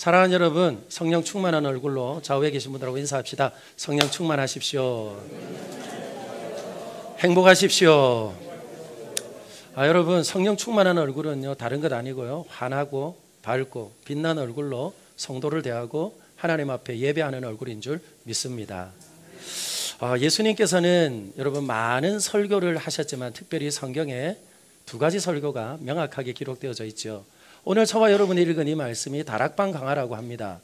사랑하는 여러분, 성령 충만한 얼굴로 좌우에 계신 분들하고 인사합시다. 성령 충만하십시오. 행복하십시오. 여러분, 성령 충만한 얼굴은요, 다른 것 아니고요, 환하고 밝고 빛난 얼굴로 성도를 대하고 하나님 앞에 예배하는 얼굴인 줄 믿습니다. 예수님께서는 여러분 많은 설교를 하셨지만 특별히 성경에 두 가지 설교가 명확하게 기록되어져 있죠. 오늘 저와 여러분이 읽은 이 말씀이 다락방 강화라고 합니다.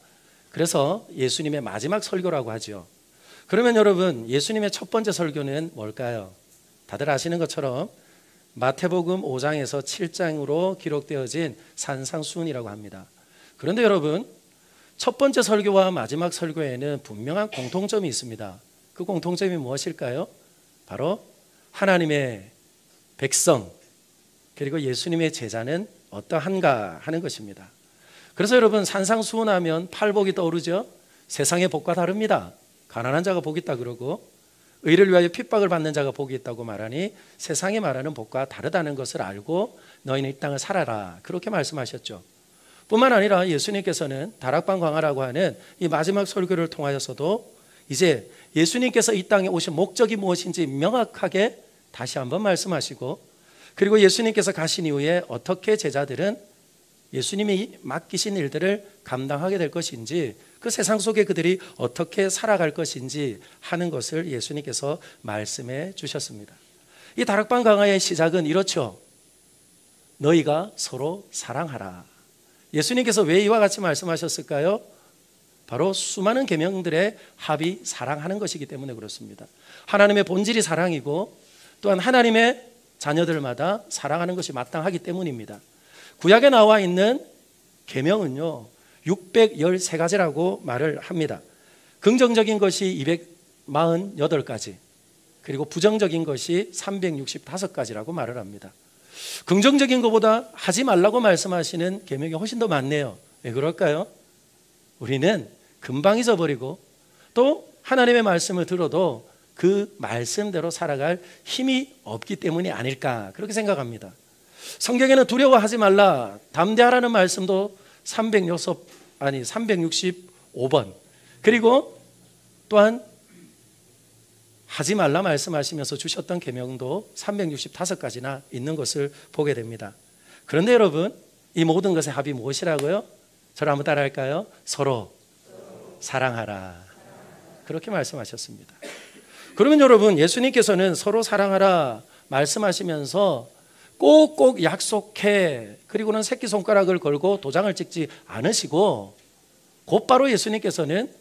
그래서 예수님의 마지막 설교라고 하죠. 그러면 여러분, 예수님의 첫 번째 설교는 뭘까요? 다들 아시는 것처럼 마태복음 5장에서 7장으로 기록되어진 산상수훈이라고 합니다. 그런데 여러분, 첫 번째 설교와 마지막 설교에는 분명한 공통점이 있습니다. 그 공통점이 무엇일까요? 바로 하나님의 백성 그리고 예수님의 제자는 어떠한가 하는 것입니다. 그래서 여러분, 산상수훈하면 팔복이 떠오르죠. 세상의 복과 다릅니다. 가난한 자가 복이 있다 그러고 의를 위하여 핍박을 받는 자가 복이 있다고 말하니 세상이 말하는 복과 다르다는 것을 알고 너희는 이 땅을 살아라, 그렇게 말씀하셨죠. 뿐만 아니라 예수님께서는 다락방 강화라고 하는 이 마지막 설교를 통하여서도 이제 예수님께서 이 땅에 오신 목적이 무엇인지 명확하게 다시 한번 말씀하시고, 그리고 예수님께서 가신 이후에 어떻게 제자들은 예수님이 맡기신 일들을 감당하게 될 것인지, 그 세상 속에 그들이 어떻게 살아갈 것인지 하는 것을 예수님께서 말씀해 주셨습니다. 이 다락방 강화의 시작은 이렇죠. 너희가 서로 사랑하라. 예수님께서 왜 이와 같이 말씀하셨을까요? 바로 수많은 계명들의 합이 사랑하는 것이기 때문에 그렇습니다. 하나님의 본질이 사랑이고 또한 하나님의 자녀들마다 사랑하는 것이 마땅하기 때문입니다. 구약에 나와 있는 계명은요 613가지라고 말을 합니다. 긍정적인 것이 248가지, 그리고 부정적인 것이 365가지라고 말을 합니다. 긍정적인 것보다 하지 말라고 말씀하시는 계명이 훨씬 더 많네요. 왜 그럴까요? 우리는 금방 잊어버리고 또 하나님의 말씀을 들어도 그 말씀대로 살아갈 힘이 없기 때문이 아닐까, 그렇게 생각합니다. 성경에는 두려워하지 말라, 담대하라는 말씀도 365번, 그리고 또한 하지 말라 말씀하시면서 주셨던 계명도 365가지나 있는 것을 보게 됩니다. 그런데 여러분, 이 모든 것의 합이 무엇이라고요? 저를 한번 따라할까요? 서로 사랑하라, 그렇게 말씀하셨습니다. 그러면 여러분, 예수님께서는 서로 사랑하라 말씀하시면서 꼭꼭 약속해, 그리고는 새끼손가락을 걸고 도장을 찍지 않으시고 곧바로 예수님께서는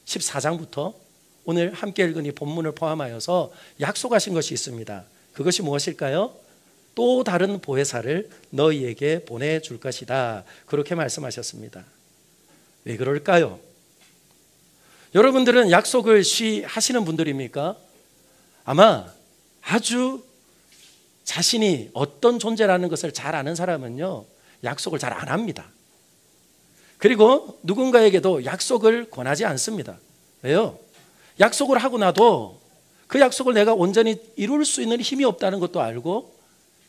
14장부터 오늘 함께 읽은 이 본문을 포함하여서 약속하신 것이 있습니다. 그것이 무엇일까요? 또 다른 보혜사를 너희에게 보내줄 것이다, 그렇게 말씀하셨습니다. 왜 그럴까요? 여러분들은 약속을 쉬하시는 분들입니까? 아마 아주 자신이 어떤 존재라는 것을 잘 아는 사람은요 약속을 잘 안 합니다. 그리고 누군가에게도 약속을 권하지 않습니다. 왜요? 약속을 하고 나도 그 약속을 내가 온전히 이룰 수 있는 힘이 없다는 것도 알고,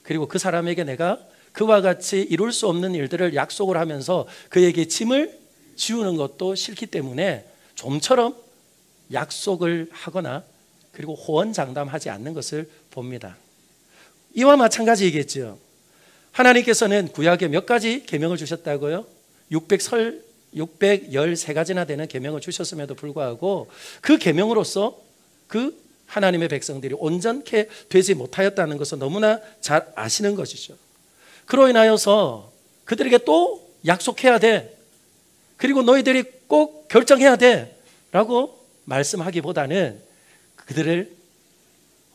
그리고 그 사람에게 내가 그와 같이 이룰 수 없는 일들을 약속을 하면서 그에게 짐을 지우는 것도 싫기 때문에 좀처럼 약속을 하거나 그리고 호언장담하지 않는 것을 봅니다. 이와 마찬가지이겠죠. 하나님께서는 구약에 몇 가지 계명을 주셨다고요? 613가지나 되는 계명을 주셨음에도 불구하고 그 계명으로서 그 하나님의 백성들이 온전케 되지 못하였다는 것을 너무나 잘 아시는 것이죠. 그로 인하여서 그들에게 또 약속해야 돼, 그리고 너희들이 꼭 결정해야 돼 라고 말씀하기보다는 그들을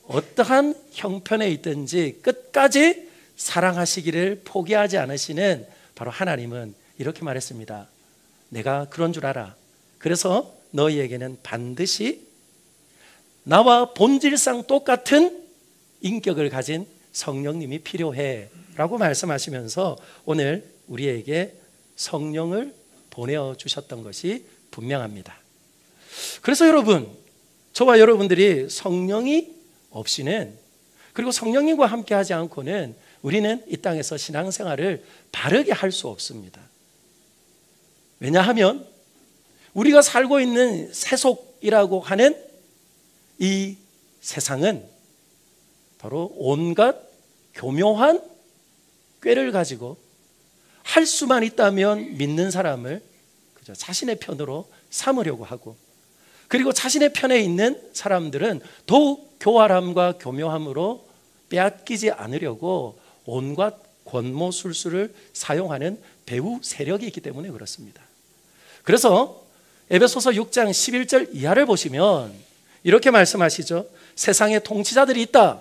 어떠한 형편에 있든지 끝까지 사랑하시기를 포기하지 않으시는 바로 하나님은 이렇게 말했습니다. 내가 그런 줄 알아. 그래서 너희에게는 반드시 나와 본질상 똑같은 인격을 가진 성령님이 필요해 라고 말씀하시면서 오늘 우리에게 성령을 보내주셨던 것이 분명합니다. 그래서 여러분, 저와 여러분들이 성령이 없이는, 그리고 성령님과 함께 하지 않고는 우리는 이 땅에서 신앙생활을 바르게 할 수 없습니다. 왜냐하면 우리가 살고 있는 세속이라고 하는 이 세상은 바로 온갖 교묘한 꾀를 가지고 할 수만 있다면 믿는 사람을 자신의 편으로 삼으려고 하고, 그리고 자신의 편에 있는 사람들은 더욱 교활함과 교묘함으로 빼앗기지 않으려고 온갖 권모술수를 사용하는 배후 세력이 있기 때문에 그렇습니다. 그래서 에베소서 6장 11절 이하를 보시면 이렇게 말씀하시죠. 세상에 통치자들이 있다,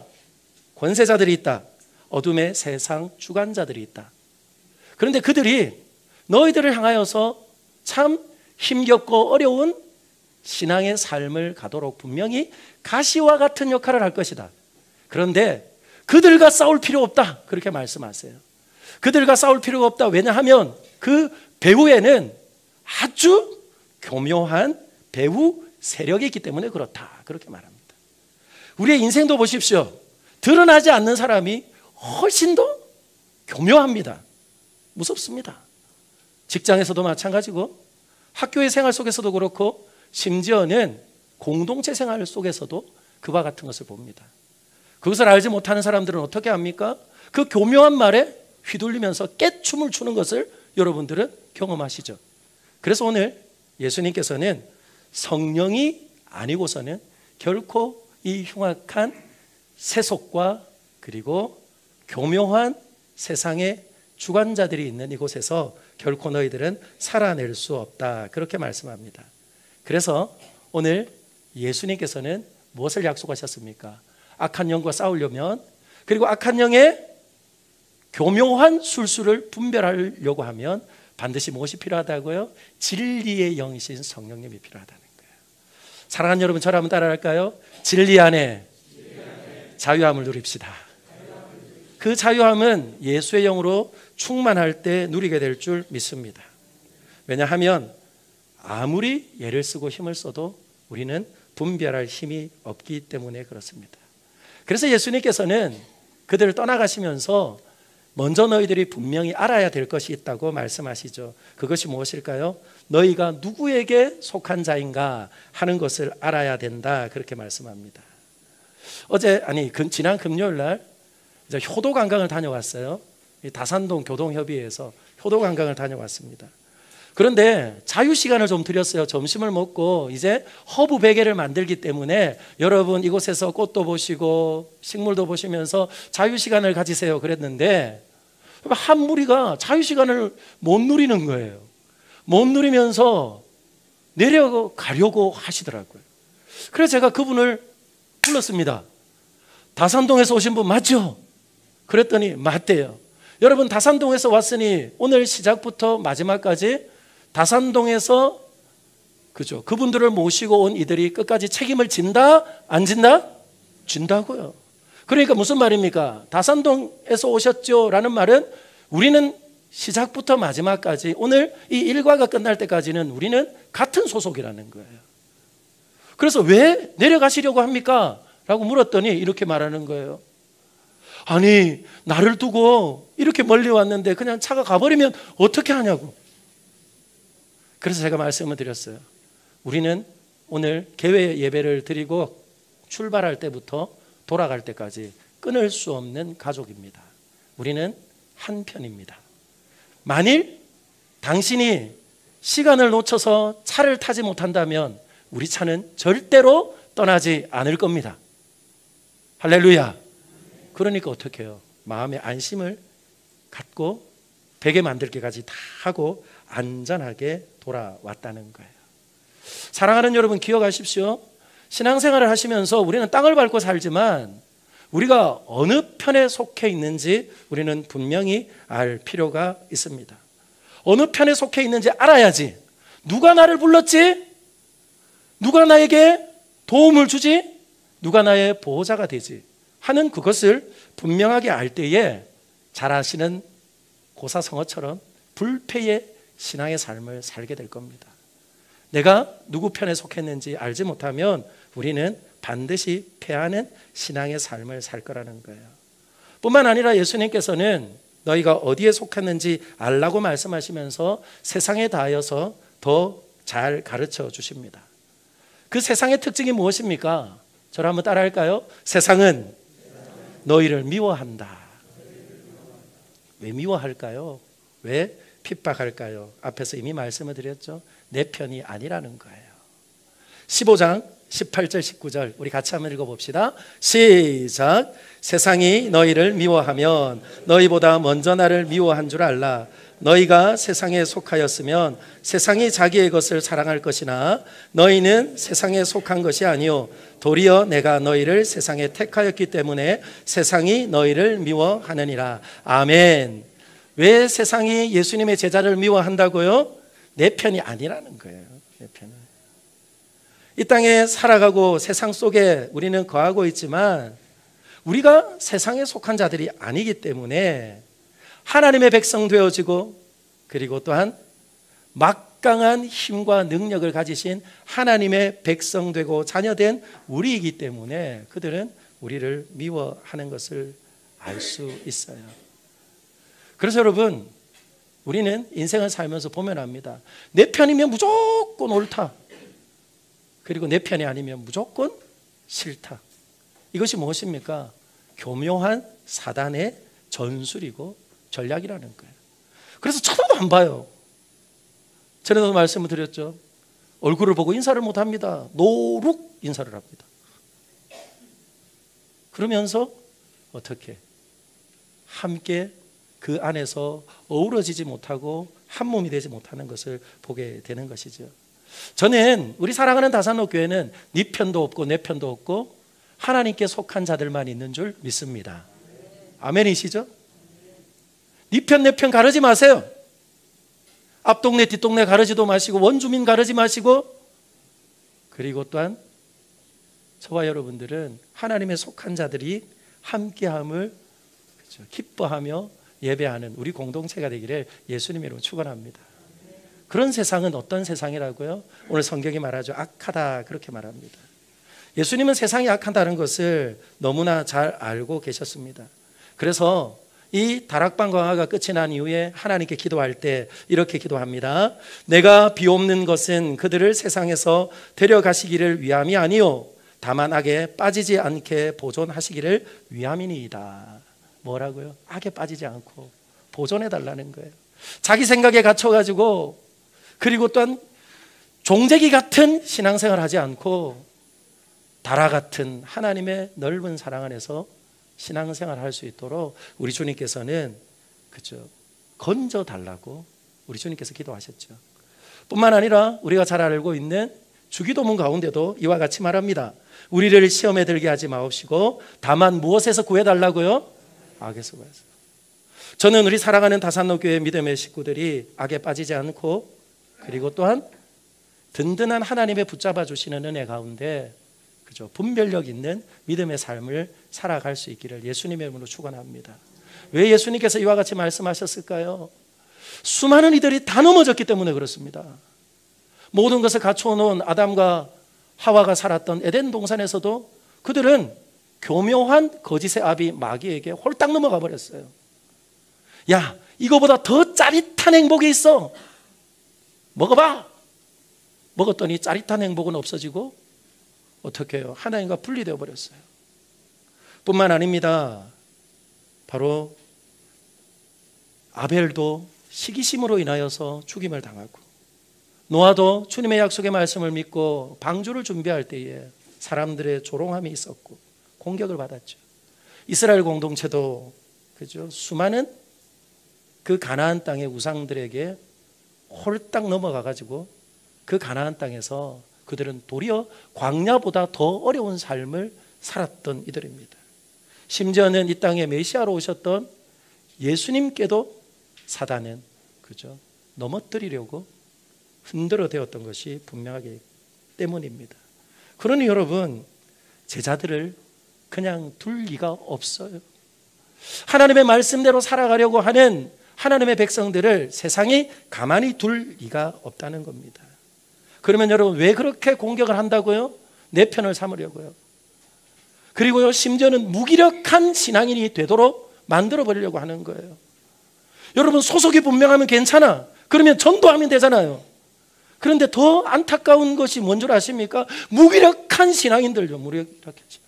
권세자들이 있다, 어둠의 세상 주관자들이 있다. 그런데 그들이 너희들을 향하여서 참 힘겹고 어려운 신앙의 삶을 가도록 분명히 가시와 같은 역할을 할 것이다. 그런데 그들과 싸울 필요 없다, 그렇게 말씀하세요. 그들과 싸울 필요가 없다. 왜냐하면 그 배후에는 아주 교묘한 배후 세력이 있기 때문에 그렇다, 그렇게 말합니다. 우리의 인생도 보십시오. 드러나지 않는 사람이 훨씬 더 교묘합니다. 무섭습니다. 직장에서도 마찬가지고, 학교의 생활 속에서도 그렇고, 심지어는 공동체 생활 속에서도 그와 같은 것을 봅니다. 그것을 알지 못하는 사람들은 어떻게 합니까? 그 교묘한 말에 휘둘리면서 깨춤을 추는 것을 여러분들은 경험하시죠. 그래서 오늘 예수님께서는 성령이 아니고서는 결코 이 흉악한 세속과 그리고 교묘한 세상의 주관자들이 있는 이곳에서 결코 너희들은 살아낼 수 없다, 그렇게 말씀합니다. 그래서 오늘 예수님께서는 무엇을 약속하셨습니까? 악한 영과 싸우려면, 그리고 악한 영의 교묘한 술수를 분별하려고 하면 반드시 무엇이 필요하다고요? 진리의 영이신 성령님이 필요하다는 거예요. 사랑하는 여러분, 저를 한번 따라할까요? 진리 안에 자유함을 누립시다. 그 자유함은 예수의 영으로 충만할 때 누리게 될 줄 믿습니다. 왜냐하면 아무리 애를 쓰고 힘을 써도 우리는 분별할 힘이 없기 때문에 그렇습니다. 그래서 예수님께서는 그들을 떠나가시면서 먼저 너희들이 분명히 알아야 될 것이 있다고 말씀하시죠. 그것이 무엇일까요? 너희가 누구에게 속한 자인가 하는 것을 알아야 된다, 그렇게 말씀합니다. 지난 금요일 날 효도 관광을 다녀왔어요. 다산동 교동협의회에서 효도 관광을 다녀왔습니다. 그런데 자유시간을 좀 드렸어요. 점심을 먹고 이제 허브 베개를 만들기 때문에 여러분 이곳에서 꽃도 보시고 식물도 보시면서 자유시간을 가지세요 그랬는데, 한 무리가 자유시간을 못 누리는 거예요. 못 누리면서 내려가려고 하시더라고요. 그래서 제가 그분을 불렀습니다. 다산동에서 오신 분 맞죠? 그랬더니 맞대요. 여러분, 다산동에서 왔으니 오늘 시작부터 마지막까지 다산동에서 그분들을 모시고 온 이들이 끝까지 책임을 진다? 안 진다? 진다고요. 그러니까 무슨 말입니까? 다산동에서 오셨죠? 라는 말은 우리는 시작부터 마지막까지, 오늘 이 일과가 끝날 때까지는 우리는 같은 소속이라는 거예요. 그래서 왜 내려가시려고 합니까? 라고 물었더니 이렇게 말하는 거예요. 아니, 나를 두고 이렇게 멀리 왔는데 그냥 차가 가버리면 어떻게 하냐고. 그래서 제가 말씀을 드렸어요. 우리는 오늘 개회 예배를 드리고 출발할 때부터 돌아갈 때까지 끊을 수 없는 가족입니다. 우리는 한 편입니다. 만일 당신이 시간을 놓쳐서 차를 타지 못한다면 우리 차는 절대로 떠나지 않을 겁니다. 할렐루야. 그러니까 어떻게 해요? 마음의 안심을 갖고 베개 만들기까지 다 하고 안전하게 돌아왔다는 거예요. 사랑하는 여러분, 기억하십시오. 신앙생활을 하시면서 우리는 땅을 밟고 살지만 우리가 어느 편에 속해 있는지 우리는 분명히 알 필요가 있습니다. 어느 편에 속해 있는지 알아야지 누가 나를 불렀지? 누가 나에게 도움을 주지? 누가 나의 보호자가 되지? 하는 그것을 분명하게 알 때에 잘 아시는 고사성어처럼 불패의 신앙의 삶을 살게 될 겁니다. 내가 누구 편에 속했는지 알지 못하면 우리는 반드시 패하는 신앙의 삶을 살 거라는 거예요. 뿐만 아니라 예수님께서는 너희가 어디에 속했는지 알라고 말씀하시면서 세상에 다하여서 더 잘 가르쳐 주십니다. 그 세상의 특징이 무엇입니까? 저를 한번 따라할까요? 세상은 너희를 미워한다. 왜 미워할까요? 왜 핍박할까요? 앞에서 이미 말씀을 드렸죠. 내 편이 아니라는 거예요. 15장 18절 19절 우리 같이 한번 읽어봅시다. 시작. 세상이 너희를 미워하면 너희보다 먼저 나를 미워한 줄 알라. 너희가 세상에 속하였으면 세상이 자기의 것을 사랑할 것이나 너희는 세상에 속한 것이 아니요 도리어 내가 너희를 세상에 택하였기 때문에 세상이 너희를 미워하느니라. 아멘. 왜 세상이 예수님의 제자를 미워한다고요? 내 편이 아니라는 거예요. 내 편은. 이 땅에 살아가고 세상 속에 우리는 거하고 있지만 우리가 세상에 속한 자들이 아니기 때문에 하나님의 백성 되어지고 그리고 또한 막강한 힘과 능력을 가지신 하나님의 백성 되고 자녀된 우리이기 때문에 그들은 우리를 미워하는 것을 알 수 있어요. 그래서 여러분, 우리는 인생을 살면서 보면 압니다. 내 편이면 무조건 옳다. 그리고 내 편이 아니면 무조건 싫다. 이것이 무엇입니까? 교묘한 사단의 전술이고 전략이라는 거예요. 그래서 쳐다도 안 봐요. 전에도 말씀을 드렸죠. 얼굴을 보고 인사를 못 합니다. 노룩 인사를 합니다. 그러면서 어떻게 함께 그 안에서 어우러지지 못하고 한 몸이 되지 못하는 것을 보게 되는 것이죠. 저는 우리 사랑하는 다산로 교회는 네 편도 없고 내 편도 없고 하나님께 속한 자들만 있는 줄 믿습니다. 아멘이시죠? 네 편 내 편 가르지 마세요. 앞동네 뒷동네 가르지도 마시고 원주민 가르지 마시고 그리고 또한 저와 여러분들은 하나님의 속한 자들이 함께함을 기뻐하며 예배하는 우리 공동체가 되기를 예수님의 이름으로 축원합니다. 그런 세상은 어떤 세상이라고요? 오늘 성경이 말하죠. 악하다 그렇게 말합니다. 예수님은 세상이 악하다는 것을 너무나 잘 알고 계셨습니다. 그래서 이 다락방 강화가 끝이 난 이후에 하나님께 기도할 때 이렇게 기도합니다. 내가 비옵는 것은 그들을 세상에서 데려가시기를 위함이 아니요 다만 악에 빠지지 않게 보존하시기를 위함이니이다. 뭐라고요? 악에 빠지지 않고 보존해 달라는 거예요. 자기 생각에 갇혀가지고 그리고 또한 종재기 같은 신앙생활 하지 않고 다라 같은 하나님의 넓은 사랑 안에서 신앙생활 할 수 있도록 우리 주님께서는 그죠 건져 달라고 우리 주님께서 기도하셨죠. 뿐만 아니라 우리가 잘 알고 있는 주기도문 가운데도 이와 같이 말합니다. 우리를 시험에 들게 하지 마옵시고 다만 무엇에서 구해달라고요? 악에서 구해서. 저는 우리 사랑하는 다산로 교회 믿음의 식구들이 악에 빠지지 않고 그리고 또한 든든한 하나님의 붙잡아 주시는 은혜 가운데 그죠 분별력 있는 믿음의 삶을 살아갈 수 있기를 예수님의 이름으로 축원합니다. 왜 예수님께서 이와 같이 말씀하셨을까요? 수많은 이들이 다 넘어졌기 때문에 그렇습니다. 모든 것을 갖추어 놓은 아담과 하와가 살았던 에덴 동산에서도 그들은 교묘한 거짓의 아비 마귀에게 홀딱 넘어가 버렸어요. 야, 이거보다 더 짜릿한 행복이 있어. 먹어봐. 먹었더니 짜릿한 행복은 없어지고 어떻게 해요? 하나님과 분리되어 버렸어요. 뿐만 아닙니다. 바로 아벨도 시기심으로 인하여서 죽임을 당하고 노아도 주님의 약속의 말씀을 믿고 방주를 준비할 때에 사람들의 조롱함이 있었고 공격을 받았죠. 이스라엘 공동체도 그죠? 수많은 그 가나안 땅의 우상들에게 홀딱 넘어가 가지고 그 가나안 땅에서 그들은 도리어 광야보다 더 어려운 삶을 살았던 이들입니다. 심지어는 이 땅에 메시아로 오셨던 예수님께도 사단은 그죠? 넘어뜨리려고 흔들어 대었던 것이 분명하기 때문입니다. 그러니 여러분 제자들을 그냥 둘 리가 없어요. 하나님의 말씀대로 살아가려고 하는 하나님의 백성들을 세상이 가만히 둘 리가 없다는 겁니다. 그러면 여러분 왜 그렇게 공격을 한다고요? 내 편을 삼으려고요. 그리고요 심지어는 무기력한 신앙인이 되도록 만들어 버리려고 하는 거예요. 여러분 소속이 분명하면 괜찮아. 그러면 전도하면 되잖아요. 그런데 더 안타까운 것이 뭔 줄 아십니까? 무기력한 신앙인들요. 무기력한 신앙인들.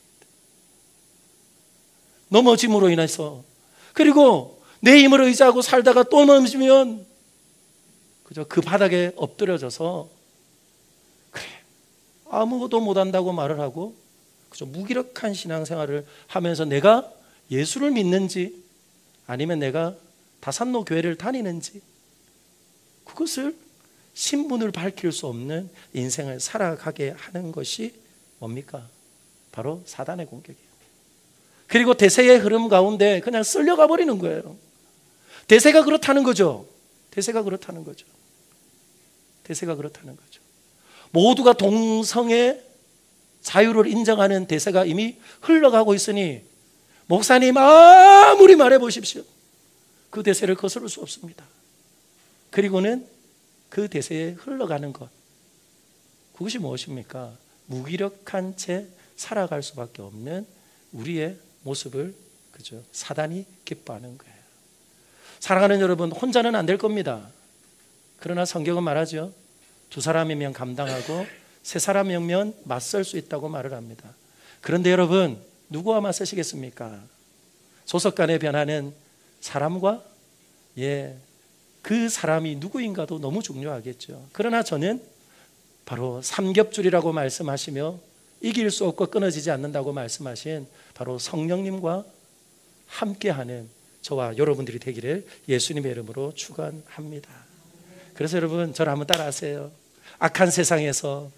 넘어짐으로 인해서, 그리고 내 힘을 의지하고 살다가 또 넘어지면 그저 그 바닥에 엎드려져서 그래 아무것도 못한다고 말을 하고 그저 무기력한 신앙생활을 하면서 내가 예수를 믿는지 아니면 내가 다산로 교회를 다니는지 그것을 신분을 밝힐 수 없는 인생을 살아가게 하는 것이 뭡니까? 바로 사단의 공격이에요. 그리고 대세의 흐름 가운데 그냥 쓸려가 버리는 거예요. 대세가 그렇다는 거죠. 대세가 그렇다는 거죠. 대세가 그렇다는 거죠. 모두가 동성의 자유를 인정하는 대세가 이미 흘러가고 있으니 목사님 아무리 말해 보십시오. 그 대세를 거스를 수 없습니다. 그리고는 그 대세에 흘러가는 것, 그것이 무엇입니까? 무기력한 채 살아갈 수밖에 없는 우리의 모습을 그죠? 사단이 기뻐하는 거예요. 사랑하는 여러분, 혼자는 안 될 겁니다. 그러나 성경은 말하죠. 두 사람이면 감당하고 세 사람이면 맞설 수 있다고 말을 합니다. 그런데 여러분, 누구와 맞서시겠습니까? 조석간의 변화는 사람과 그 사람이 누구인가도 너무 중요하겠죠. 그러나 저는 바로 삼겹줄이라고 말씀하시며 이길 수 없고 끊어지지 않는다고 말씀하신 바로 성령님과 함께하는 저와 여러분들이 되기를 예수님의 이름으로 축원합니다. 그래서 여러분 저를 한번 따라하세요. 악한 세상에서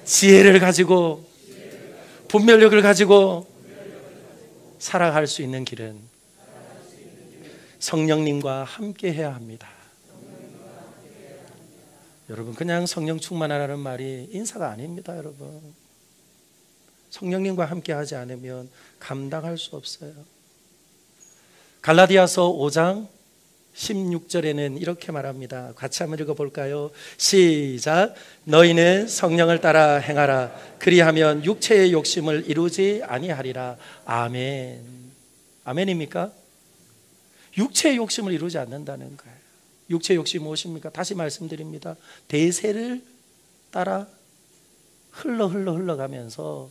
지혜를 가지고 분별력을 가지고 살아갈 수 있는 길은 성령님과 함께 해야 합니다. 여러분 그냥 성령 충만하라는 말이 인사가 아닙니다. 여러분 성령님과 함께 하지 않으면 감당할 수 없어요. 갈라디아서 5장 16절에는 이렇게 말합니다. 같이 한번 읽어볼까요? 시작. 너희는 성령을 따라 행하라. 그리하면 육체의 욕심을 이루지 아니하리라. 아멘. 아멘입니까? 육체의 욕심을 이루지 않는다는 거예요. 육체의 욕심이 무엇입니까? 다시 말씀드립니다. 대세를 따라 흘러가면서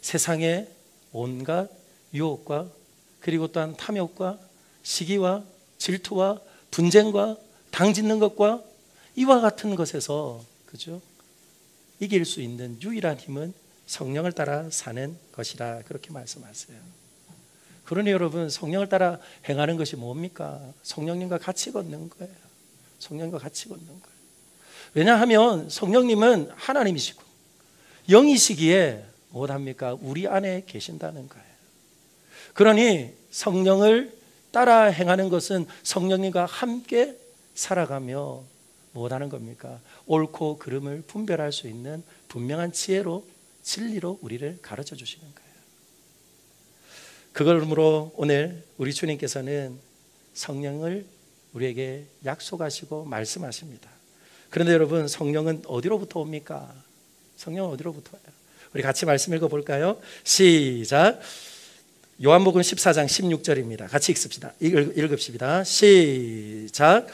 세상의 온갖 유혹과 그리고 또한 탐욕과 시기와 질투와 분쟁과 당짓는 것과 이와 같은 것에서 그죠? 이길 수 있는 유일한 힘은 성령을 따라 사는 것이라 그렇게 말씀하세요. 그러니 여러분 성령을 따라 행하는 것이 뭡니까? 성령님과 같이 걷는 거예요. 성령과 같이 걷는 거예요. 왜냐하면 성령님은 하나님이시고 영이시기에 무엇합니까? 우리 안에 계신다는 거예요. 그러니 성령을 따라 행하는 것은 성령님과 함께 살아가며 무엇하는 겁니까? 옳고 그름을 분별할 수 있는 분명한 지혜로 진리로 우리를 가르쳐 주시는 거예요. 그러므로 오늘 우리 주님께서는 성령을 우리에게 약속하시고 말씀하십니다. 그런데 여러분 성령은 어디로부터 옵니까? 성령은 어디로부터 와요? 우리 같이 말씀 읽어볼까요? 시작. 요한복음 14장 16절입니다. 같이 읽읍시다. 시작.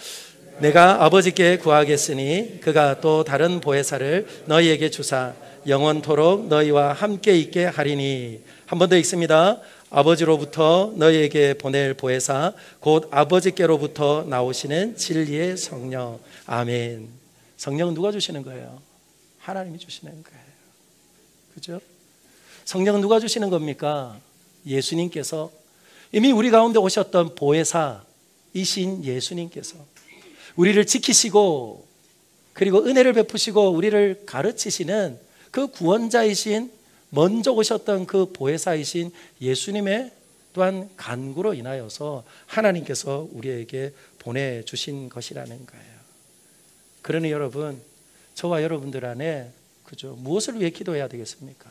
내가 아버지께 구하겠으니 그가 또 다른 보혜사를 너희에게 주사 영원토록 너희와 함께 있게 하리니. 한 번 더 읽습니다. 아버지로부터 너희에게 보낼 보혜사 곧 아버지께로부터 나오시는 진리의 성령. 아멘. 성령은 누가 주시는 거예요? 하나님이 주시는 거예요. 그죠? 성령은 누가 주시는 겁니까? 예수님께서 이미 우리 가운데 오셨던 보혜사이신 예수님께서 우리를 지키시고 그리고 은혜를 베푸시고 우리를 가르치시는 그 구원자이신 먼저 오셨던 그 보혜사이신 예수님의 또한 간구로 인하여서 하나님께서 우리에게 보내주신 것이라는 거예요. 그러니 여러분 저와 여러분들 안에 그죠? 무엇을 위해 기도해야 되겠습니까?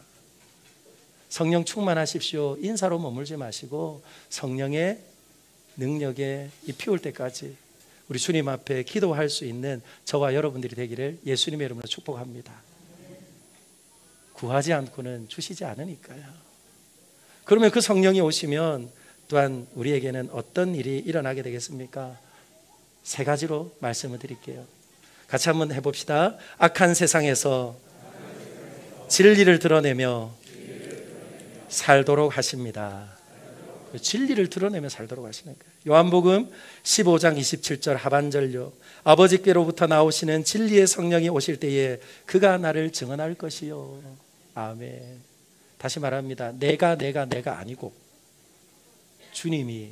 성령 충만하십시오. 인사로 머물지 마시고 성령의 능력에 피울 때까지 우리 주님 앞에 기도할 수 있는 저와 여러분들이 되기를 예수님의 이름으로 축복합니다. 구하지 않고는 주시지 않으니까요. 그러면 그 성령이 오시면 또한 우리에게는 어떤 일이 일어나게 되겠습니까? 세 가지로 말씀을 드릴게요. 같이 한번 해봅시다. 악한 세상에서 진리를 드러내며 살도록 하십니다. 진리를 드러내며 살도록 하시는 거예요. 요한복음 15장 27절 하반절요. 아버지께로부터 나오시는 진리의 성령이 오실 때에 그가 나를 증언할 것이요. 아멘. 다시 말합니다. 내가 아니고 주님이.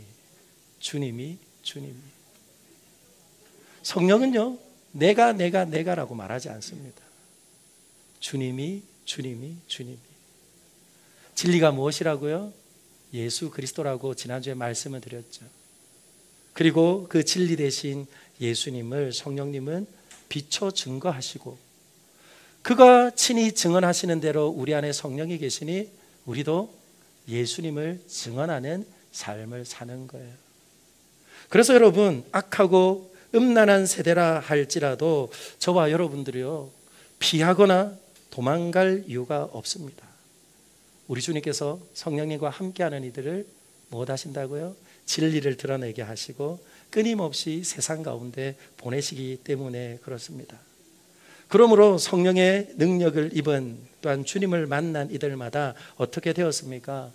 성령은요, 내가라고 말하지 않습니다. 주님이. 진리가 무엇이라고요? 예수 그리스도라고 지난주에 말씀을 드렸죠. 그리고 그 진리 대신 예수님을 성령님은 비춰 증거하시고 그가 친히 증언하시는 대로 우리 안에 성령이 계시니 우리도 예수님을 증언하는 삶을 사는 거예요. 그래서 여러분, 악하고 음란한 세대라 할지라도 저와 여러분들이요, 피하거나 도망갈 이유가 없습니다. 우리 주님께서 성령님과 함께하는 이들을 못 하신다고요? 진리를 드러내게 하시고 끊임없이 세상 가운데 보내시기 때문에 그렇습니다. 그러므로 성령의 능력을 입은 또한 주님을 만난 이들마다 어떻게 되었습니까?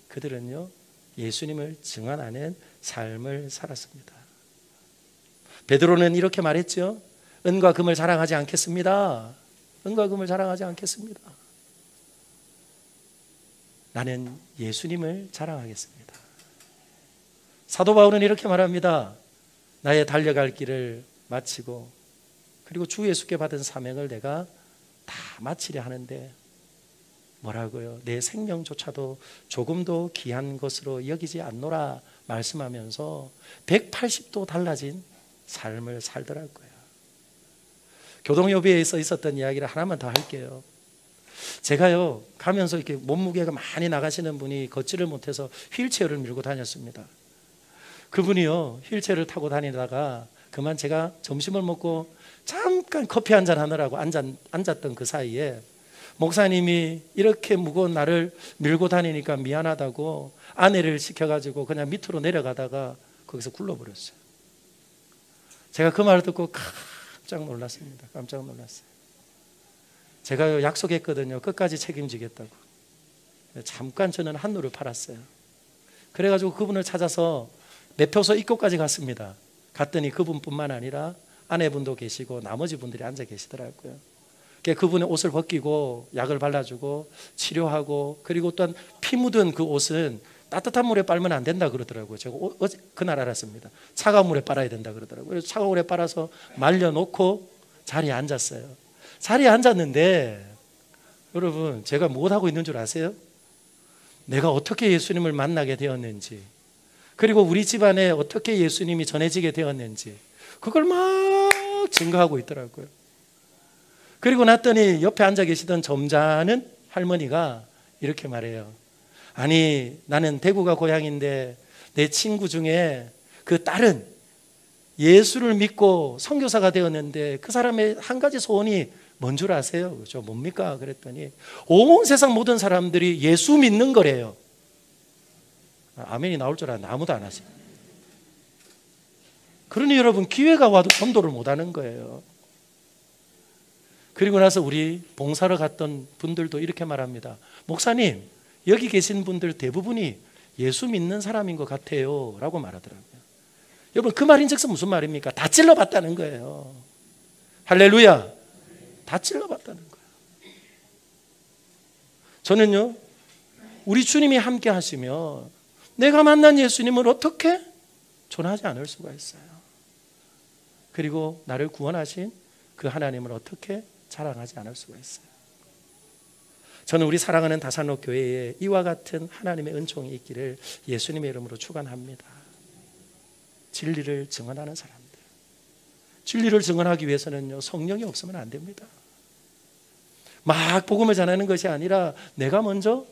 그들은요, 예수님을 증언하는 삶을 살았습니다. 베드로는 이렇게 말했죠. 은과 금을 자랑하지 않겠습니다. 은과 금을 자랑하지 않겠습니다. 나는 예수님을 자랑하겠습니다. 사도 바울은 이렇게 말합니다. 나의 달려갈 길을 마치고 그리고 주 예수께 받은 사명을 내가 다 마치려 하는데 뭐라고요? 내 생명조차도 조금도 귀한 것으로 여기지 않노라 말씀하면서 180도 달라진 삶을 살더라고요. 교동여비에서 있었던 이야기를 하나만 더 할게요. 제가요, 가면서 이렇게 몸무게가 많이 나가시는 분이 걷지를 못해서 휠체어를 밀고 다녔습니다. 그분이요, 휠체어를 타고 다니다가 그만 제가 점심을 먹고 잠깐 커피 한잔 하느라고 앉았던 그 사이에 목사님이 이렇게 무거운 나를 밀고 다니니까 미안하다고 아내를 시켜가지고 그냥 밑으로 내려가다가 거기서 굴러버렸어요. 제가 그 말을 듣고 깜짝 놀랐습니다. 깜짝 놀랐어요. 제가 약속했거든요. 끝까지 책임지겠다고. 잠깐 저는 한누를 팔았어요. 그래가지고 그분을 찾아서 매표소 입구까지 갔습니다. 갔더니 그분뿐만 아니라 아내분도 계시고 나머지 분들이 앉아 계시더라고요. 그분의 옷을 벗기고 약을 발라주고 치료하고 그리고 또한 피 묻은 그 옷은 따뜻한 물에 빨면 안 된다 그러더라고요. 제가 어제 그날 알았습니다. 차가운 물에 빨아야 된다 그러더라고요. 그래서 차가운 물에 빨아서 말려놓고 자리에 앉았어요. 자리에 앉았는데 여러분, 제가 못하고 있는 줄 아세요? 내가 어떻게 예수님을 만나게 되었는지, 그리고 우리 집안에 어떻게 예수님이 전해지게 되었는지 그걸 막 증거하고 있더라고요. 그리고 났더니 옆에 앉아 계시던 점잖은 할머니가 이렇게 말해요. 아니, 나는 대구가 고향인데 내 친구 중에 그 딸은 예수를 믿고 선교사가 되었는데 그 사람의 한 가지 소원이 뭔 줄 아세요? 그죠? 뭡니까? 그랬더니 온 세상 모든 사람들이 예수 믿는 거래요. 아멘이 나올 줄 알았는데 아무도 안 하세요. 그러니 여러분, 기회가 와도 전도를 못 하는 거예요. 그리고 나서 우리 봉사로 갔던 분들도 이렇게 말합니다. 목사님, 여기 계신 분들 대부분이 예수 믿는 사람인 것 같아요 라고 말하더라고요. 여러분, 그 말인즉슨 무슨 말입니까? 다 찔러봤다는 거예요. 할렐루야. 다 찔러봤다는 거예요. 저는요, 우리 주님이 함께 하시면 내가 만난 예수님을 어떻게 존하지 않을 수가 있어요. 그리고 나를 구원하신 그 하나님을 어떻게 자랑하지 않을 수가 있어요. 저는 우리 사랑하는 다산로 교회에 이와 같은 하나님의 은총이 있기를 예수님의 이름으로 축원합니다. 진리를 증언하는 사람들. 진리를 증언하기 위해서는요, 성령이 없으면 안 됩니다. 막 복음을 전하는 것이 아니라 내가 먼저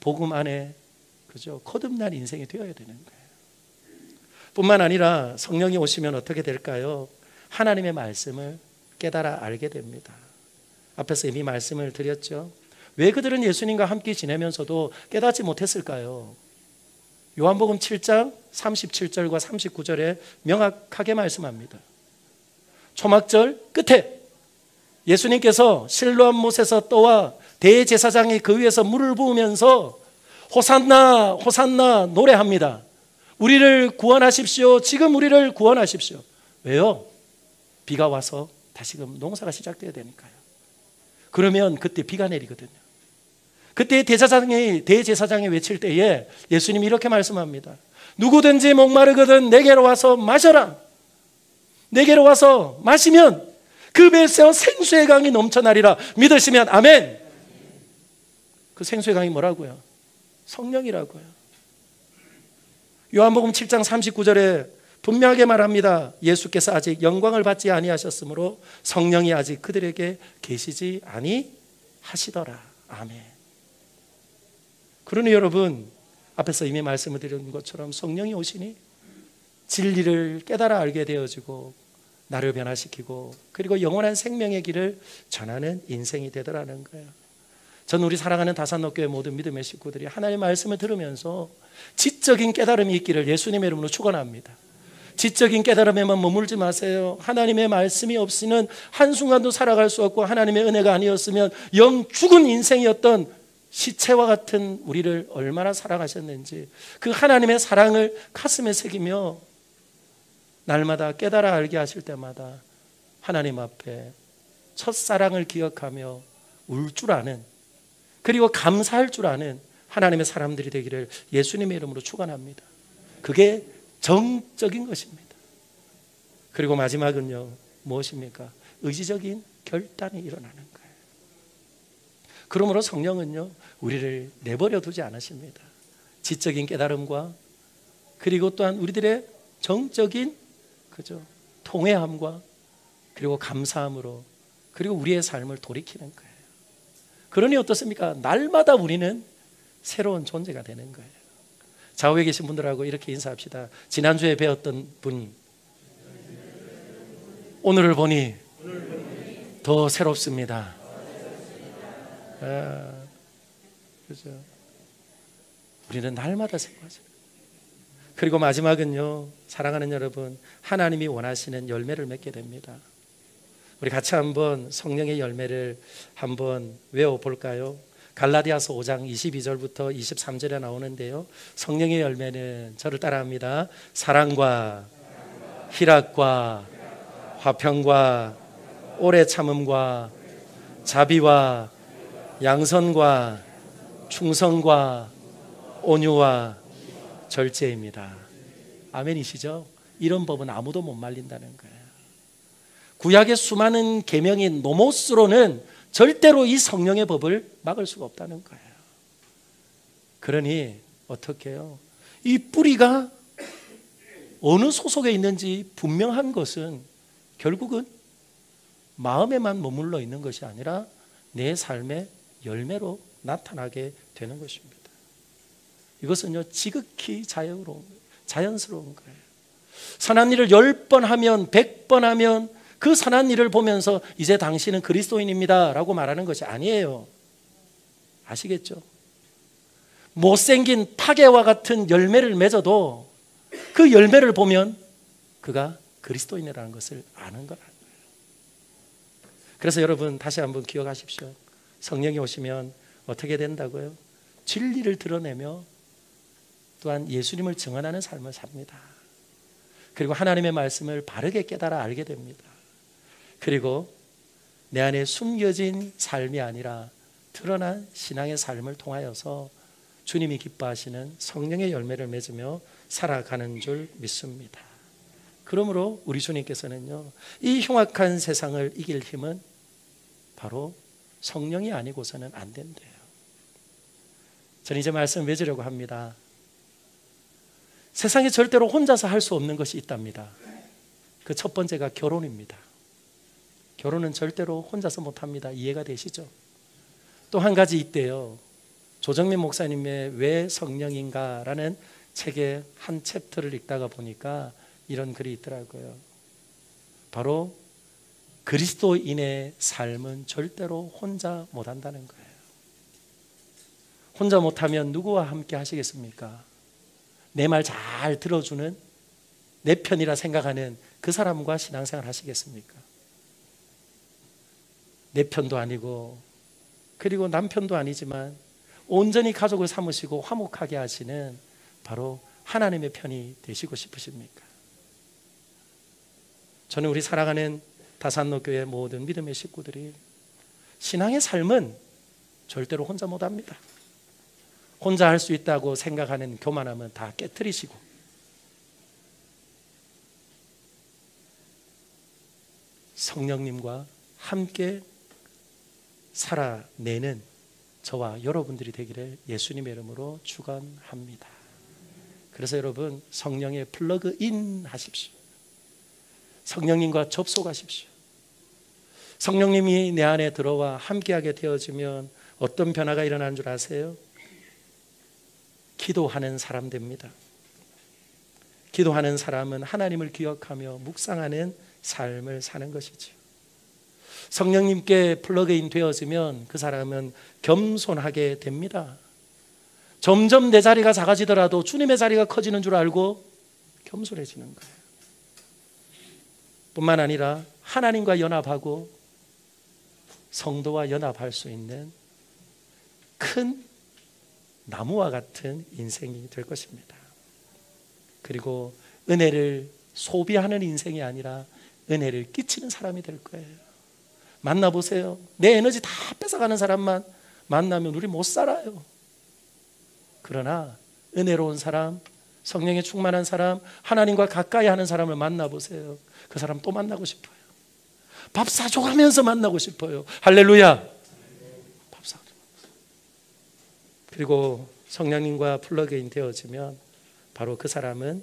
복음 안에, 그죠, 거듭난 인생이 되어야 되는 거예요. 뿐만 아니라 성령이 오시면 어떻게 될까요? 하나님의 말씀을 깨달아 알게 됩니다. 앞에서 이미 말씀을 드렸죠. 왜 그들은 예수님과 함께 지내면서도 깨닫지 못했을까요? 요한복음 7장 37절과 39절에 명확하게 말씀합니다. 초막절 끝에 예수님께서 실로암 못에서 떠와 대제사장이 그 위에서 물을 부으면서 호산나 호산나 노래합니다. 우리를 구원하십시오. 지금 우리를 구원하십시오. 왜요? 비가 와서 다시금 농사가 시작돼야 되니까요. 그러면 그때 비가 내리거든요. 그때 대제사장이 외칠 때에 예수님이 이렇게 말씀합니다. 누구든지 목마르거든 내게로 와서 마셔라. 내게로 와서 마시면 그 배에서 생수의 강이 넘쳐나리라. 믿으시면 아멘. 그 생수의 강이 뭐라고요? 성령이라고요. 요한복음 7장 39절에 분명하게 말합니다. 예수께서 아직 영광을 받지 아니하셨으므로 성령이 아직 그들에게 계시지 아니하시더라. 아멘. 그러니 여러분, 앞에서 이미 말씀을 드린 것처럼 성령이 오시니 진리를 깨달아 알게 되어지고 나를 변화시키고 그리고 영원한 생명의 길을 전하는 인생이 되더라는 거예요. 저는 우리 사랑하는 다산노교회 모든 믿음의 식구들이 하나님의 말씀을 들으면서 지적인 깨달음이 있기를 예수님의 이름으로 축원합니다. 지적인 깨달음에만 머물지 마세요. 하나님의 말씀이 없이는 한순간도 살아갈 수 없고 하나님의 은혜가 아니었으면 영 죽은 인생이었던 시체와 같은 우리를 얼마나 사랑하셨는지 그 하나님의 사랑을 가슴에 새기며 날마다 깨달아 알게 하실 때마다 하나님 앞에 첫사랑을 기억하며 울 줄 아는 그리고 감사할 줄 아는 하나님의 사람들이 되기를 예수님의 이름으로 축원합니다. 그게 정적인 것입니다. 그리고 마지막은요, 무엇입니까? 의지적인 결단이 일어나는 거예요. 그러므로 성령은요, 우리를 내버려 두지 않으십니다. 지적인 깨달음과 그리고 또한 우리들의 정적인 통회함과 그리고 감사함으로 그리고 우리의 삶을 돌이키는 거예요. 그러니 어떻습니까? 날마다 우리는 새로운 존재가 되는 거예요. 좌우에 계신 분들하고 이렇게 인사합시다. 지난주에 배웠던 분 오늘을 보니 더 새롭습니다. 그렇죠. 우리는 날마다 새로워져요. 그리고 마지막은요, 사랑하는 여러분, 하나님이 원하시는 열매를 맺게 됩니다. 우리 같이 한번 성령의 열매를 한번 외워볼까요? 갈라디아서 5장 22절부터 23절에 나오는데요, 성령의 열매는 저를 따라합니다. 사랑과 희락과 화평과 오래 참음과 자비와 양선과 충성과 온유와 절제입니다. 아멘이시죠? 이런 법은 아무도 못 말린다는 거예요. 구약의 수많은 계명이 노모스로는 절대로 이 성령의 법을 막을 수가 없다는 거예요. 그러니 어떻게 해요? 이 뿌리가 어느 소속에 있는지 분명한 것은 결국은 마음에만 머물러 있는 것이 아니라 내 삶의 열매로 나타나게 되는 것입니다. 이것은요, 지극히 자연스러운 거예요. 선한 일을 10번 하면 100번 하면 그 선한 일을 보면서 이제 당신은 그리스도인입니다 라고 말하는 것이 아니에요. 아시겠죠? 못생긴 파괴와 같은 열매를 맺어도 그 열매를 보면 그가 그리스도인이라는 것을 아는 거라는 거예요. 그래서 여러분 다시 한번 기억하십시오. 성령이 오시면 어떻게 된다고요? 진리를 드러내며 또한 예수님을 증언하는 삶을 삽니다. 그리고 하나님의 말씀을 바르게 깨달아 알게 됩니다. 그리고 내 안에 숨겨진 삶이 아니라 드러난 신앙의 삶을 통하여서 주님이 기뻐하시는 성령의 열매를 맺으며 살아가는 줄 믿습니다. 그러므로 우리 주님께서는요, 이 흉악한 세상을 이길 힘은 바로 성령이 아니고서는 안 된대요. 저는 이제 말씀 맺으려고 합니다. 세상에 절대로 혼자서 할 수 없는 것이 있답니다. 그 첫 번째가 결혼입니다. 결혼은 절대로 혼자서 못합니다. 이해가 되시죠? 또 한 가지 있대요. 조정민 목사님의 왜 성령인가라는 책의 한 챕터를 읽다가 보니까 이런 글이 있더라고요. 바로 그리스도인의 삶은 절대로 혼자 못한다는 거예요. 혼자 못하면 누구와 함께 하시겠습니까? 내 말 잘 들어주는, 내 편이라 생각하는 그 사람과 신앙생활 하시겠습니까? 내 편도 아니고 그리고 남편도 아니지만 온전히 가족을 삼으시고 화목하게 하시는 바로 하나님의 편이 되시고 싶으십니까? 저는 우리 사랑하는 다산노교회 모든 믿음의 식구들이 신앙의 삶은 절대로 혼자 못합니다. 혼자 할 수 있다고 생각하는 교만함은 다 깨트리시고 성령님과 함께 살아내는 저와 여러분들이 되기를 예수님의 이름으로 축원합니다. 그래서 여러분, 성령에 플러그인 하십시오. 성령님과 접속하십시오. 성령님이 내 안에 들어와 함께하게 되어지면 어떤 변화가 일어나는 줄 아세요? 기도하는 사람 됩니다. 기도하는 사람은 하나님을 기억하며 묵상하는 삶을 사는 것이죠. 성령님께 플러그인 되어지면 그 사람은 겸손하게 됩니다. 점점 내 자리가 작아지더라도 주님의 자리가 커지는 줄 알고 겸손해지는 거예요. 뿐만 아니라 하나님과 연합하고 성도와 연합할 수 있는 큰 나무와 같은 인생이 될 것입니다. 그리고 은혜를 소비하는 인생이 아니라 은혜를 끼치는 사람이 될 거예요. 만나보세요. 내 에너지 다 뺏어가는 사람만 만나면 우리 못 살아요. 그러나 은혜로운 사람, 성령에 충만한 사람, 하나님과 가까이 하는 사람을 만나보세요. 그 사람 또 만나고 싶어요. 밥 사줘가면서 만나고 싶어요. 할렐루야. 밥 사줘. 그리고 성령님과 플러그인 되어지면 바로 그 사람은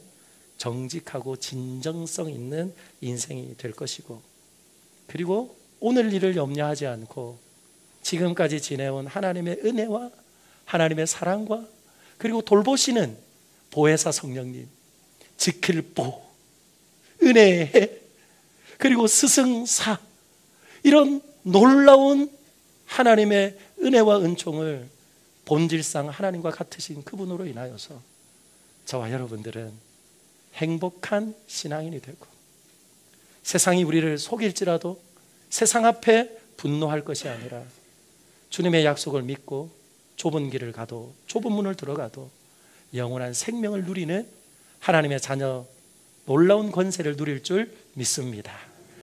정직하고 진정성 있는 인생이 될 것이고, 그리고 오늘 일을 염려하지 않고 지금까지 지내온 하나님의 은혜와 하나님의 사랑과 그리고 돌보시는 보혜사 성령님, 지킬보, 은혜해, 그리고 스승사, 이런 놀라운 하나님의 은혜와 은총을 본질상 하나님과 같으신 그분으로 인하여서 저와 여러분들은 행복한 신앙인이 되고, 세상이 우리를 속일지라도 세상 앞에 분노할 것이 아니라 주님의 약속을 믿고 좁은 길을 가도, 좁은 문을 들어가도 영원한 생명을 누리는 하나님의 자녀, 놀라운 권세를 누릴 줄 믿습니다.